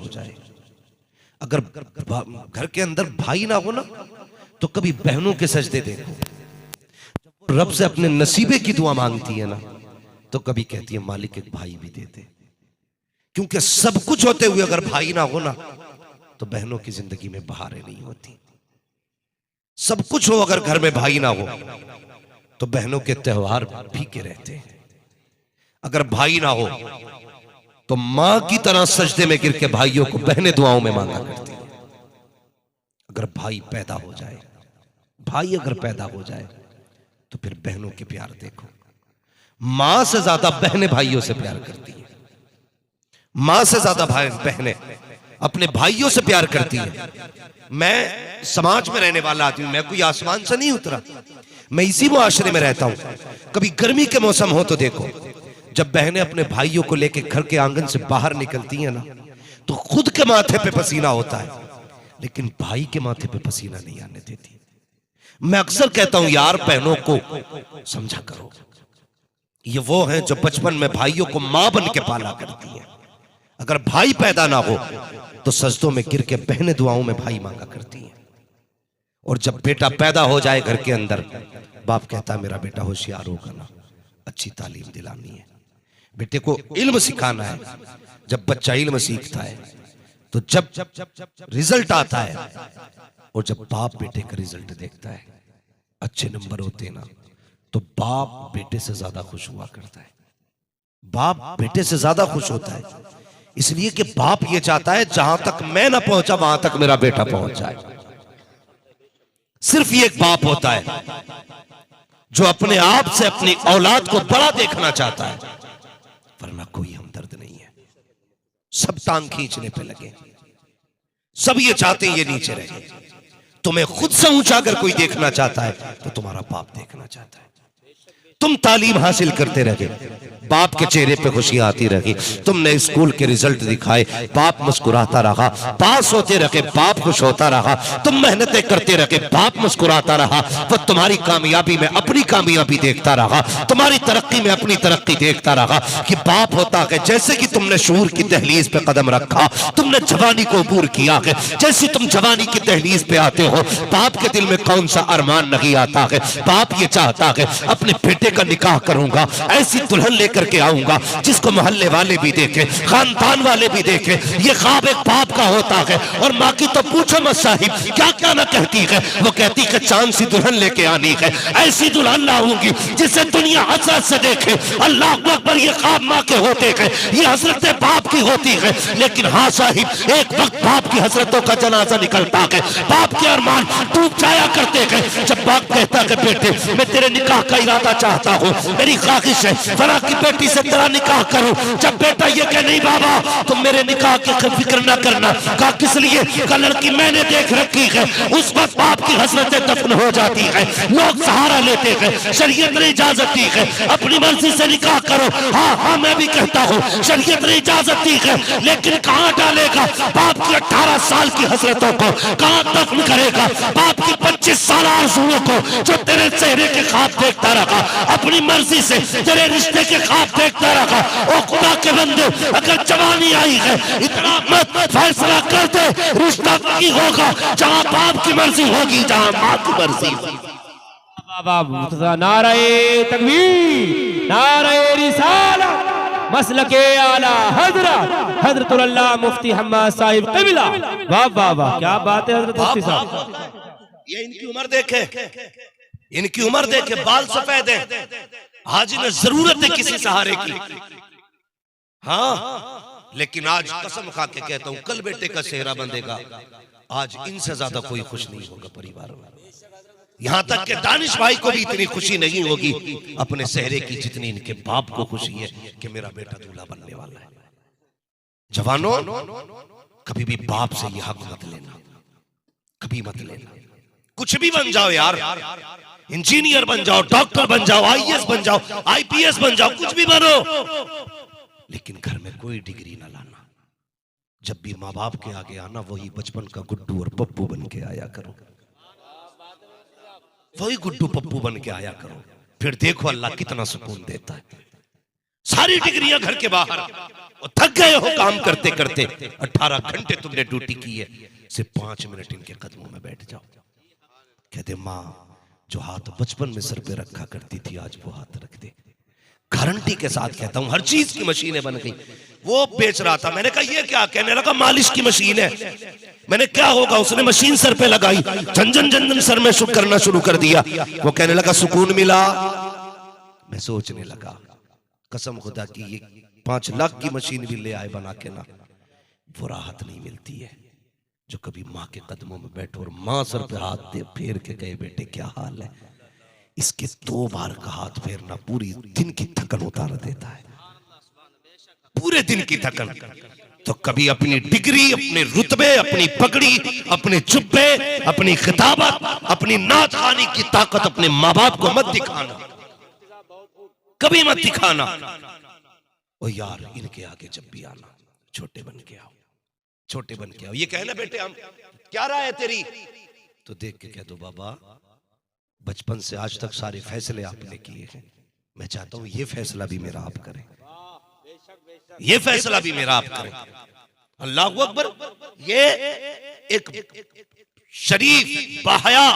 हो जाए। अगर घर के अंदर भाई ना हो ना, तो कभी बहनों के सजदे देखो, रब से अपने नसीबे की दुआ मांगती है ना, तो कभी कहती है मालिक एक भाई भी दे दे। क्योंकि सब कुछ होते हुए अगर भाई ना हो ना, तो बहनों की जिंदगी में बहारें नहीं होती। सब कुछ हो अगर घर में भाई ना हो, तो बहनों के त्योहार फीके रहते हैं। अगर भाई ना हो तो मां की तरह सजदे में गिर के भाइयों को बहनें दुआओं में मांगा करती हैं। अगर भाई पैदा हो जाए, भाई अगर पैदा हो जाए, तो फिर बहनों के प्यार देखो। मां से ज्यादा बहनें भाइयों से प्यार करती हैं। मां से ज्यादा बहनें अपने भाइयों से प्यार करती हैं। मैं समाज में रहने वाला आदमी, मैं कोई आसमान से नहीं उतरा, मैं इसी मुआशरे में रहता हूं। कभी गर्मी के मौसम हो तो देखो, जब बहनें अपने भाइयों को लेकर घर के आंगन से बाहर निकलती हैं ना, तो खुद के माथे पे पसीना होता है, लेकिन भाई के माथे पे पसीना नहीं आने देती। मैं अक्सर कहता हूं यार, बहनों को समझा करो। ये वो हैं जो बचपन में भाइयों को मां बन के पाला करती हैं। अगर भाई पैदा ना हो तो सजदों में गिर के बहनें दुआओं में भाई मांगा करती हैं। और जब बेटा पैदा हो जाए घर के अंदर, बाप कहता है मेरा बेटा होशियार होगा ना, अच्छी तालीम दिलानी है, बेटे को इल्म सिखाना है। जब बच्चा इल्म सीखता है, तो जब रिजल्ट आता है, और जब बाप बेटे का रिजल्ट देखता है, अच्छे नंबर होते ना, तो बाप बेटे से ज्यादा खुश हुआ करता है। बाप बेटे से ज्यादा खुश होता है, इसलिए कि बाप ये चाहता है जहां तक मैं ना पहुंचा वहां तक मेरा बेटा पहुंच जाए। सिर्फ ये एक बाप होता है जो अपने आप से अपनी औलाद को बड़ा देखना चाहता है, वरना कोई हमदर्द नहीं है। सब टांग खींचने पे लगे, सब ये चाहते हैं ये नीचे रहे। तुम्हें खुद से ऊंचा अगर कोई देखना चाहता है तो तुम्हारा बाप देखना चाहता है। तुम तालीम हासिल करते रहे, बाप के चेहरे पे खुशियां आती रही। तुमने स्कूल के रिजल्ट दिखाए, बाप मुस्कुराता रहा। पास होते रहे, बाप खुश होता रहा। तुम मेहनतें करते रहे, बाप मुस्कुराता रहा। वो तुम्हारी कामयाबी में अपनी कामयाबी देखता रहा, तुम्हारी तरक्की में अपनी तरक्की देखता रहा। कि बाप होता है जैसे कि तुमने शूर की दहलीज पे कदम रखा, तुमने जवानी को अबूर किया है, जैसे तुम जवानी की दहलीज पे आते हो, बाप के दिल में कौन सा अरमान नहीं आता है। बाप ये चाहता है अपने बेटे का निकाह करूंगा, ऐसी दुल्हन लेकर के आऊंगा जिसको मोहल्ले वाले भी देखे, खानदान वाले भी देखे। ये ख्वाब एक बाप का होता है। और माँ की तो पूछो मत साहिब, क्या क्या ना कहती है। वो कहती है चांद सी दुल्हन लेके आनी है, ऐसी दुल्हन लाऊंगी जिसे दुनिया हसरत से देखे। अल्लाह अकबर, ये ख्वाब माँ के होते हैं, ये हसरतें बाप की होती है। लेकिन हाँ साहिब, एक वक्त बाप की हसरतों का जनाजा निकलता है, बाप के अरमान डूब जाया करते हैं। जब बाप कहता है बेटे मैं तेरे निकाह का इरादा चाहता हूँ, मेरी ख्वाहिश है फला की बेटी से तेरा निकाह करूं। जब बेटा ये कहे नहीं बाबा तुम मेरे निकाह की फिक्र ना करना, कहा किस लिए, का लड़की मैंने देख रखी है। उस वक्त बाप की हसरतें दफन हो जाती है, लोग सहारा लेते हैं। शरीयत ने इजाजत दी है अपनी मर्जी से निकाह करो। हाँ हाँ मैं भी कहता हूँ शरीयत ने इजाजत दी है, लेकिन कहाँ डालेगा बाप की 18 साल की हसरतों को, कहाँ दफन करेगा बाप की 25 साल आरज़ुओं को, जो तेरे चेहरे के ख्वाब देखता रहा, अपनी मर्जी से तेरे रिश्ते के ख्वाब देखता रहा। ओ खुदा के बंदे, अगर जवानी आई है इतना मत फैसला कर दे, रिश्ता वही होगा जहां बाप की मर्जी होगी, जहां मां की मर्जी होगी। नारे तकबीर, नारे रिसालत, मसलके आला हजरत हजरतुल अल्लाह मुफ्ती हम्माद साहिब क़िबला। वाह वाह वाह, क्या बात है हजरत मुफ्ती साहब। ये इनकी उम्र देखे, इनकी उम्र देखे, बाल सफेद है। हाजी ने जरूरत है किसी सहारे की, हाँ, लेकिन आज कसम खा के कहता हूं कल बेटे का सेहरा बंधेगा, आज इनसे ज्यादा कोई खुश नहीं होगा परिवार में। यहां तक कि दानिश भाई को भी इतनी खुशी नहीं होगी अपने सेहरे की जितनी इनके बाप को खुशी है कि मेरा बेटा दूल्हा बनने वाला है। जवानों, कभी भी बाप से ये हक मत लेना, कभी मत लेना। कुछ भी बन जाओ यार, इंजीनियर बन जाओ, डॉक्टर बन जाओ, आईएएस बन जाओ, आईपीएस बन जाओ, कुछ भी बनो, लेकिन घर में कोई डिग्री ना लाना। जब भी माँ बाप के आगे आना, वही बचपन का गुड्डू और पप्पू बन के आया करो, वही गुड्डू पप्पू बन के आया करो। फिर देखो अल्लाह कितना सुकून देता है। सारी डिग्रियां घर के बाहर, और थक गए हो काम करते करते, 18 घंटे तुमने ड्यूटी की है, सिर्फ 5 मिनट इनके कदमों में बैठ जाओ। कहते माँ जो हाथ बचपन में सर पे रखा करती थी आज वो हाथ रख दे। गारंटी के साथ कहता हूं, हर चीज की मशीनें बन गई। वो बेच रहा था, मैंने कहा ये क्या? कहने लगा मालिश की मशीन है। मैंने क्या होगा? उसने मशीन सर पे लगाई, झंझन झंझन सर में शुक करना शुरू कर दिया। वो कहने लगा सुकून मिला। मैं सोचने लगा कसम खुदा की ये 5 लाख की मशीन भी ले आए बना के ना, वो राहत नहीं मिलती है जो कभी माँ के कदमों में बैठो और माँ सर पे हाथ दे फेर के गए बेटे क्या हाल है। इसके 2 बार का हाथ फेरना पूरी दिन की थकन उतार देता है, पूरे दिन की थकन। तो कभी अपनी डिग्री, अपने रुतबे, अपनी पगड़ी, अपने जुब्बे, अपनी खिताबत, अपनी नाच खाने की ताकत अपने माँ बाप को मत दिखाना, कभी मत दिखाना। ओ यार इनके आगे जब भी आना छोटे बन के आओ, छोटे बन के आओ। ये कहना बेटे हम क्या राय है तेरी, तो देख के कह दो बाबा बचपन से आज तक सारे फैसले आपने किए हैं, मैं चाहता हूं ये फैसला भी मेरा आप करें, ये फैसला भी मेरा आप करें। अल्लाहू अकबर। ये एक शरीफ, बाहया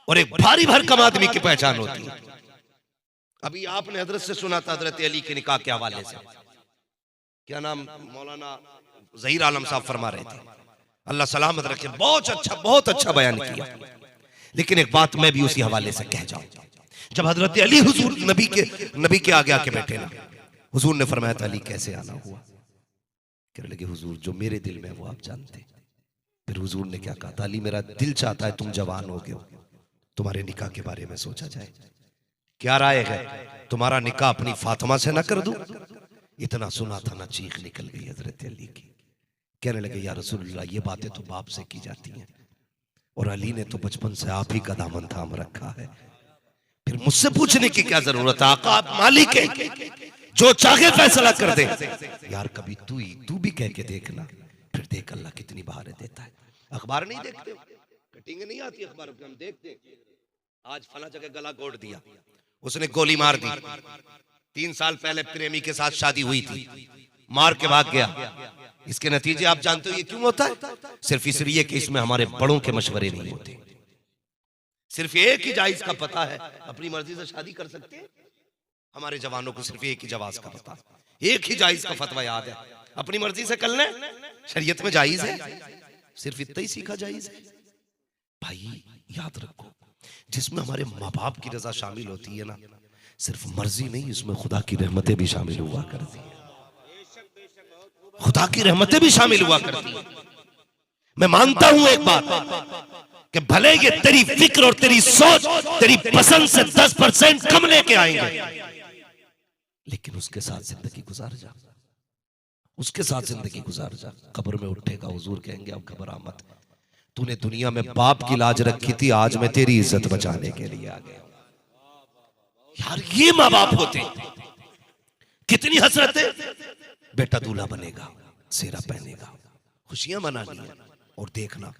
और एक भारी भरकम आदमी की पहचान होती है। अभी आपने हजरत से सुना था, हजरत अली के निकाह के हवाले से, क्या नाम मौलाना ज़हीर आलम साहब फरमा रहे थे, अल्लाह सलामत रखे, बहुत अच्छा बयान किया। लेकिन एक बात मैं भी उसी हवाले से कह जाऊं, जब हजरत अली हुजूर नबी के आगे आके बैठे ना, हुजूर ने फरमाया था अली कैसे आना हुआ? कहने लगे हुजूर जो मेरे दिल में है वो आप जानते। फिर हुजूर ने क्या कहा था, अली मेरा दिल चाहता है तुम जवान हो गए हो, तुम्हारे निकाह के बारे में सोचा जाए, क्या राय है? तुम्हारा निकाह अपनी फातिमा से ना कर दूं? इतना सुना था ना चीख निकल गई हजरत अली की। कहने लगे या रसूलुल्लाह ये बातें तो बाप से की जाती हैं, और अली ने तो बचपन से आप ही का दामन थाम रखा है, फिर मुझसे पूछने की क्या जरूरत है? आका आप मालिक है, जो चाहे फैसला कर दे। यार कभी तू भी कह के देखना, फिर देख अल्लाह कितनी बहारें देता है। अखबार नहीं देखते, कटिंग नहीं आती अखबार पे, हम देखते आज फला जगह गला घोट दिया, उसने गोली मार दी, 3 साल पहले प्रेमी के साथ शादी हुई थी, मार के भाग गया। इसके नतीजे आप जानते हो ये क्यों होता है? सिर्फ इसलिए कि इसमें हमारे बड़ों के मशवरे नहीं होते। सिर्फ एक ही जायज का पता है, अपनी मर्जी से शादी कर सकते हैं। हमारे जवानों को सिर्फ एक ही जवाज का पता, एक ही जायज का फतवा याद है, अपनी मर्जी से कर लें, शरीयत में जायज है, सिर्फ इतना ही सीखा जायज है। भाई याद रखो, जिसमें हमारे माँ बाप की रजा शामिल होती है ना, सिर्फ मर्जी नहीं, इसमें खुदा की रहमतें भी शामिल हुआ करती है, खुदा की रहमतें भी शामिल हुआ करती है। मैं मानता हूं एक बात कि भले ये तेरी फिक्र और तेरी सोच तेरी पसंद से 10% कम लेके आएंगे, लेकिन उसके साथ जिंदगी गुजार जा, उसके साथ जिंदगी गुजार जा। कब्र में उठेगा, हुजूर कहेंगे अब घबरा मत, तूने दुनिया में बाप की लाज रखी थी, आज मैं तेरी इज्जत बचाने के लिए आ गया। यार ये माँ बाप होते, कितनी हसरत है। बेटा दूल्हा बनेगा, सेरा पहनेगा, खुशियां मनानी है, और देखना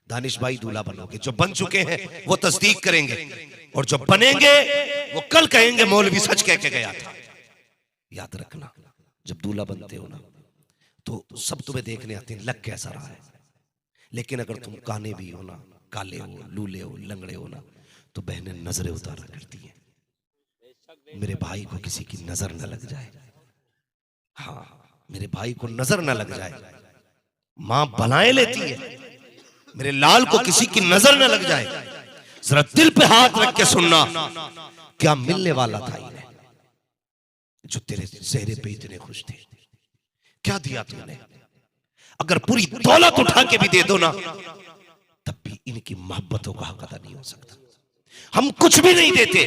दानिश भाई दूल्हा बनोगे, जो बन चुके हैं वो तस्दीक करेंगे, और जो बनेंगे वो कल कहेंगे मौलवी सच कह के गया था। याद रखना जब दूल्हा बनते हो ना तो सब तुम्हें देखने आते हैं लग कैसा रहा है, लेकिन अगर तुम काने भी हो ना, काले हो, लूले हो, लंगड़े हो ना, तो बहनें नजरें उतारा करती हैं, मेरे भाई को किसी की नजर न लग जाए, हाँ मेरे भाई को नजर न लग जाए। मां बनाए लेती है, मेरे लाल को किसी की नजर न लग जाए। जरा दिल पे हाथ रख के सुनना, क्या मिलने वाला था इन्हें जो तेरे चेहरे पे इतने खुश थे? क्या दिया तूने? अगर पूरी दौलत उठा के भी दे दो ना, तब भी इनकी मोहब्बतों का हक अदा नहीं हो सकता। हम कुछ भी नहीं देते,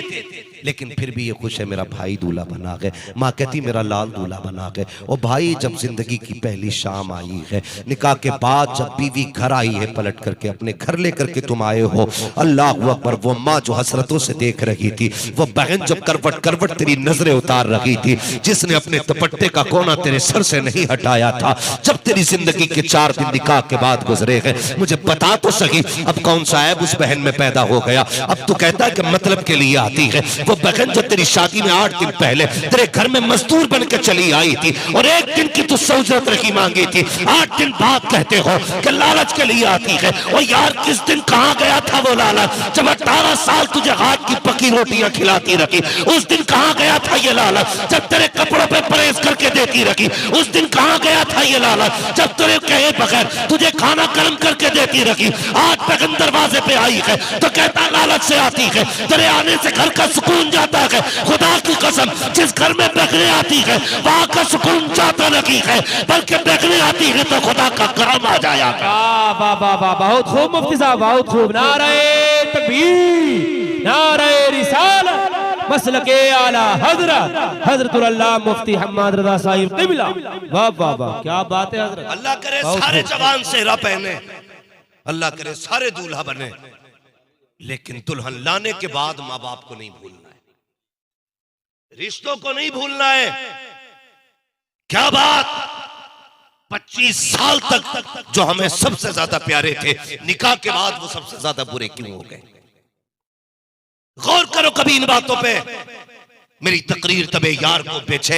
लेकिन फिर भी ये खुश है मेरा भाई दूल्हा बना गए, माँ कहती मेरा लाल दूल्हा बना गए। और भाई जब जिंदगी की पहली शाम आई है, निकाह के बाद जब बीवी घर आई है, पलट करके अपने घर लेकर के तुम आए हो, अल्लाह अकबर, वो माँ जो हसरतों से देख रही थी, वो बहन जब करवट करवट तेरी नजरें उतार रही थी, जिसने अपने दुपट्टे का कोना तेरे सर से नहीं हटाया था, जब तेरी जिंदगी के 4 दिन निकाह के बाद गुजरे हैं, मुझे बता तो सही अब कौन सा ऐब उस बहन में पैदा हो गया? अब तो कहता है कि मतलब के लिए आती है। वो बहन जो तेरी शादी में 8 दिन पहले तेरे घर में मजदूर बन के चली आई थी और 1 दिन की तुझसे उजरत रही मांगी थी, 8 दिन बाद कहते हो कि लालच के लिए आती है। और यार किस दिन कहां गया था वो लालच? जब 18 साल तुझे हाथ की पकी रोटियां खिलाती रखी, उस दिन कहां गया था ये लालच? जब तेरे कपड़ों पे प्रेस करके देती रखी, उस दिन कहां गया था ये लालच? जब तेरे कहे बगैर तुझे खाना गर्म करके देती रखी, आज बहन दरवाजे पे आई है तो कहता लालच से आती है। तेरे आने से घर का सुकून जाता है। खुदा की कसम, जिस घर में बहनें आती है वहां का सुकून जाता नहीं है, बल्कि बहनें आती है तो खुदा का करम आ जाया। वाह वाह वाह, बहुत खूब मुफ्ती साहब, बहुत खूब। नारे तकबीर, नारे रिसालत, मसलके आला हजरत हजरतुल अल्लाह मुफ्ती हम्मद रजा साहिब क़िबला। वाह वाह वाह, क्या बात है हजरत। अल्लाह करे सारे जवान सेहरा पहने, अल्लाह करे सारे दूल्हा बने, लेकिन दुल्हन लाने के बाद माँ बाप को नहीं भूलना है, रिश्तों को नहीं भूलना है। क्या बात, 25 साल तक जो हमें सबसे ज्यादा प्यारे थे, निकाह के बाद वो सबसे ज्यादा बुरे क्यों हो गए? गौर करो कभी इन बातों पे। मेरी तकरीर तबे यार को बेचैन